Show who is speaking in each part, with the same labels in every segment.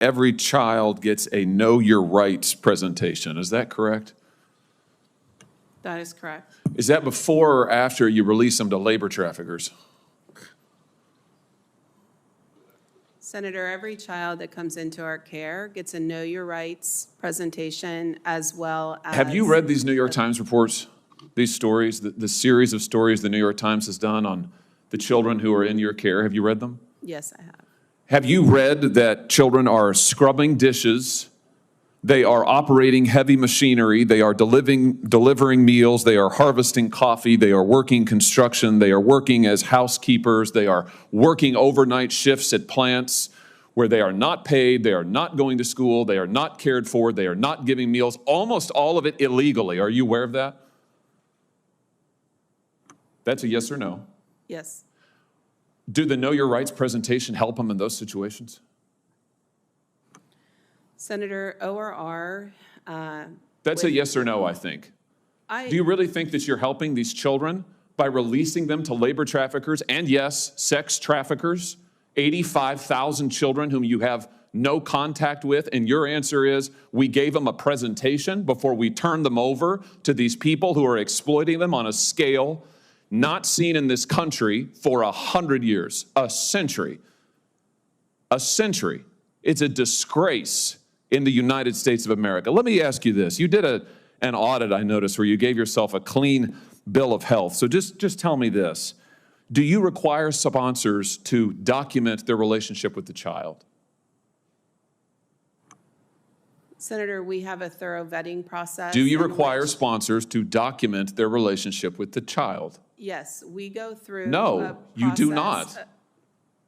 Speaker 1: every child gets a Know Your Rights presentation. Is that correct?
Speaker 2: That is correct.
Speaker 1: Is that before or after you release them to labor traffickers?
Speaker 2: Senator, every child that comes into our care gets a Know Your Rights presentation as well as...
Speaker 1: Have you read these New York Times reports, these stories, the series of stories the New York Times has done on the children who are in your care? Have you read them?
Speaker 2: Yes, I have.
Speaker 1: Have you read that children are scrubbing dishes, they are operating heavy machinery, they are delivering meals, they are harvesting coffee, they are working construction, they are working as housekeepers, they are working overnight shifts at plants where they are not paid, they are not going to school, they are not cared for, they are not giving meals, almost all of it illegally. Are you aware of that? That's a yes or no.
Speaker 2: Yes.
Speaker 1: Do the Know Your Rights presentation help them in those situations?
Speaker 2: Senator, ORR...
Speaker 1: That's a yes or no, I think. Do you really think that you're helping these children by releasing them to labor traffickers and, yes, sex traffickers? 85,000 children whom you have no contact with, and your answer is we gave them a presentation before we turned them over to these people who are exploiting them on a scale not seen in this country for 100 years, a century. A century. It's a disgrace in the United States of America. Let me ask you this. You did an audit, I noticed, where you gave yourself a clean bill of health. So just tell me this. Do you require sponsors to document their relationship with the child?
Speaker 2: Senator, we have a thorough vetting process.
Speaker 1: Do you require sponsors to document their relationship with the child?
Speaker 2: Yes, we go through
Speaker 1: No, you do not.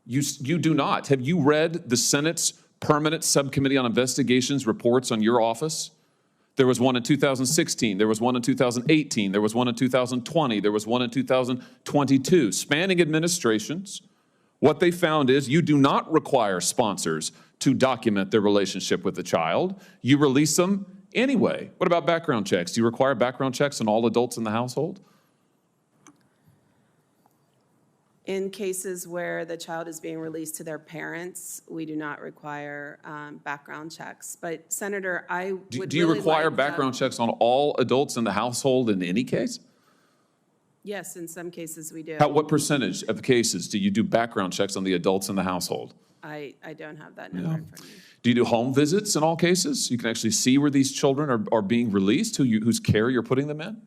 Speaker 1: You do not. Have you read the Senate's Permanent Subcommittee on Investigations reports on your office? There was one in 2016, there was one in 2018, there was one in 2020, there was one in 2022. Spanning administrations, what they found is you do not require sponsors to document their relationship with the child. You release them anyway. What about background checks? Do you require background checks on all adults in the household?
Speaker 2: In cases where the child is being released to their parents, we do not require background checks. But Senator, I would
Speaker 1: Do you
Speaker 2: really
Speaker 1: require
Speaker 2: like
Speaker 1: background checks on all adults in the household in any case?
Speaker 2: Yes, in some cases we do.
Speaker 1: What percentage of cases do you do background checks on the adults in the household?
Speaker 2: I don't have that number in front of me.
Speaker 1: Do you do home visits in all cases? You can actually see where these children are being released, whose care you're putting them in?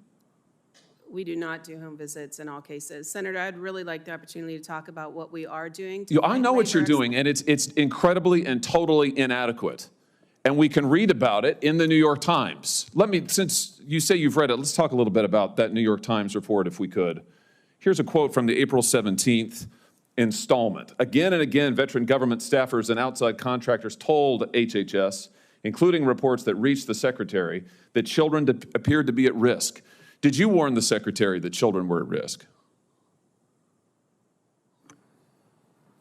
Speaker 2: We do not do home visits in all cases. Senator, I'd really like the opportunity to talk about what we are doing.
Speaker 1: I know what you're doing, and it's incredibly and totally inadequate. And we can read about it in the New York Times. Since you say you've read it, let's talk a little bit about that New York Times report if we could. Here's a quote from the April 17th installment. Again and again, veteran government staffers and outside contractors told HHS, including reports that reached the Secretary, that children appeared to be at risk. Did you warn the Secretary that children were at risk?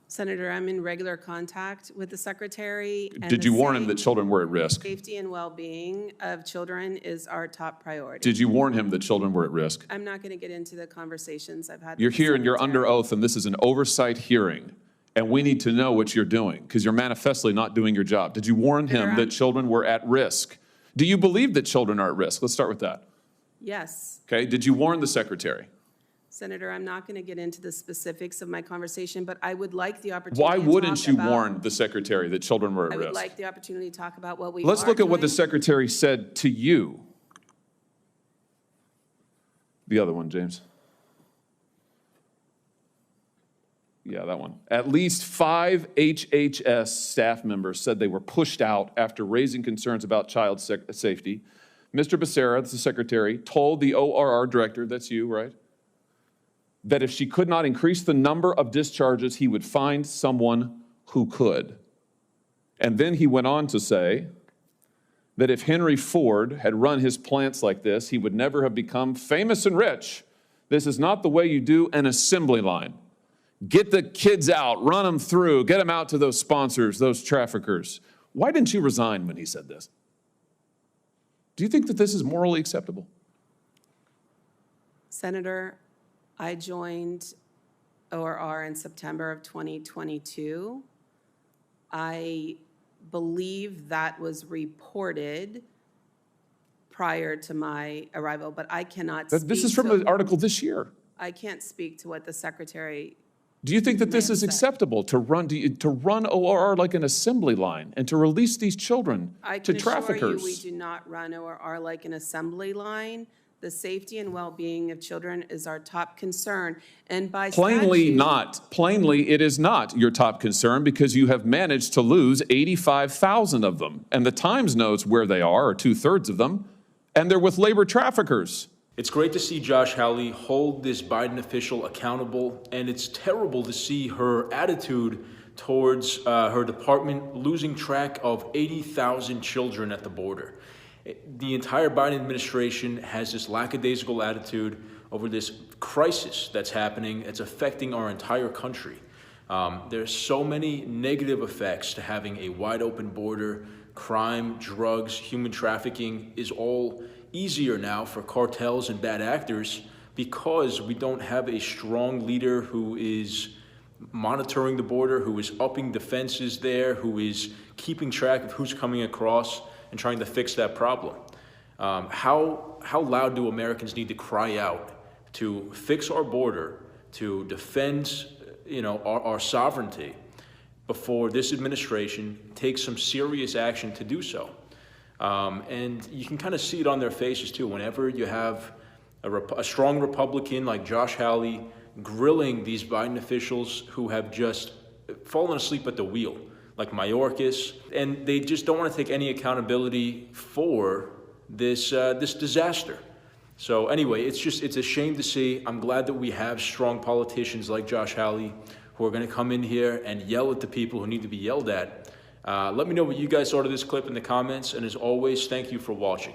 Speaker 2: Senator, I'm in regular contact with the Secretary.
Speaker 1: Did you warn him that children were at risk?
Speaker 2: Safety and well-being of children is our top priority.
Speaker 1: Did you warn him that children were at risk?
Speaker 2: I'm not going to get into the conversations I've had.
Speaker 1: You're here and you're under oath, and this is an oversight hearing, and we need to know what you're doing because you're manifestly not doing your job. Did you warn him that children were at risk? Do you believe that children are at risk? Let's start with that.
Speaker 2: Yes.
Speaker 1: Okay, did you warn the Secretary?
Speaker 2: Senator, I'm not going to get into the specifics of my conversation, but I would like the opportunity
Speaker 1: Why wouldn't you warn the Secretary that children were at risk?
Speaker 2: I would like the opportunity to talk about what we
Speaker 1: Let's look at what the Secretary said to you. The other one, James. Yeah, that one. At least 5 HHS staff members said they were pushed out after raising concerns about child safety. Mr. Becerra, that's the Secretary, told the ORR director, that's you, right, that if she could not increase the number of discharges, he would find someone who could. And then he went on to say that if Henry Ford had run his plants like this, he would never have become famous and rich. This is not the way you do an assembly line. Get the kids out, run them through, get them out to those sponsors, those traffickers. Why didn't you resign when he said this? Do you think that this is morally acceptable?
Speaker 2: Senator, I joined ORR in September of 2022. I believe that was reported prior to my arrival, but I cannot speak
Speaker 1: This is from
Speaker 2: to,
Speaker 1: an article this year.
Speaker 2: I can't speak to what the secretary,
Speaker 1: Do you think that this is
Speaker 2: Ma'am,
Speaker 1: acceptable to run ORR like an assembly line and to release these children
Speaker 2: I
Speaker 1: to
Speaker 2: can assure you, we
Speaker 1: traffickers?
Speaker 2: do not run ORR like an assembly line. The safety and well-being of children is our top concern, and by
Speaker 1: Plainly
Speaker 2: statute-
Speaker 1: not. Plainly, it is not your top concern because you have managed to lose 85,000 of them. And the Times knows where they are, or 2/3 of them, and they're with labor traffickers.
Speaker 3: It's great to see Josh Hawley hold this Biden official accountable, and it's terrible to see her attitude towards her department losing track of 80,000 children at the border. The entire Biden administration has this lackadaisical attitude over this crisis that's happening. It's affecting our entire country. There's so many negative effects to having a wide open border. Crime, drugs, human trafficking is all easier now for cartels and bad actors because we don't have a strong leader who is monitoring the border, who is upping defenses there, who is keeping track of who's coming across and trying to fix that problem. How loud do Americans need to cry out to fix our border, to defend, our sovereignty before this administration takes some serious action to do so? And you can kind of see it on their faces too. Whenever you have a strong Republican like Josh Hawley grilling these Biden officials who have just fallen asleep at the wheel, like Mayorkas, and they just don't want to take any accountability for this disaster. So anyway, it's a shame to see. I'm glad that we have strong politicians like Josh Hawley who are going to come in here and yell at the people who need to be yelled at. Let me know what you guys thought of this clip in the comments, and as always, thank you for watching.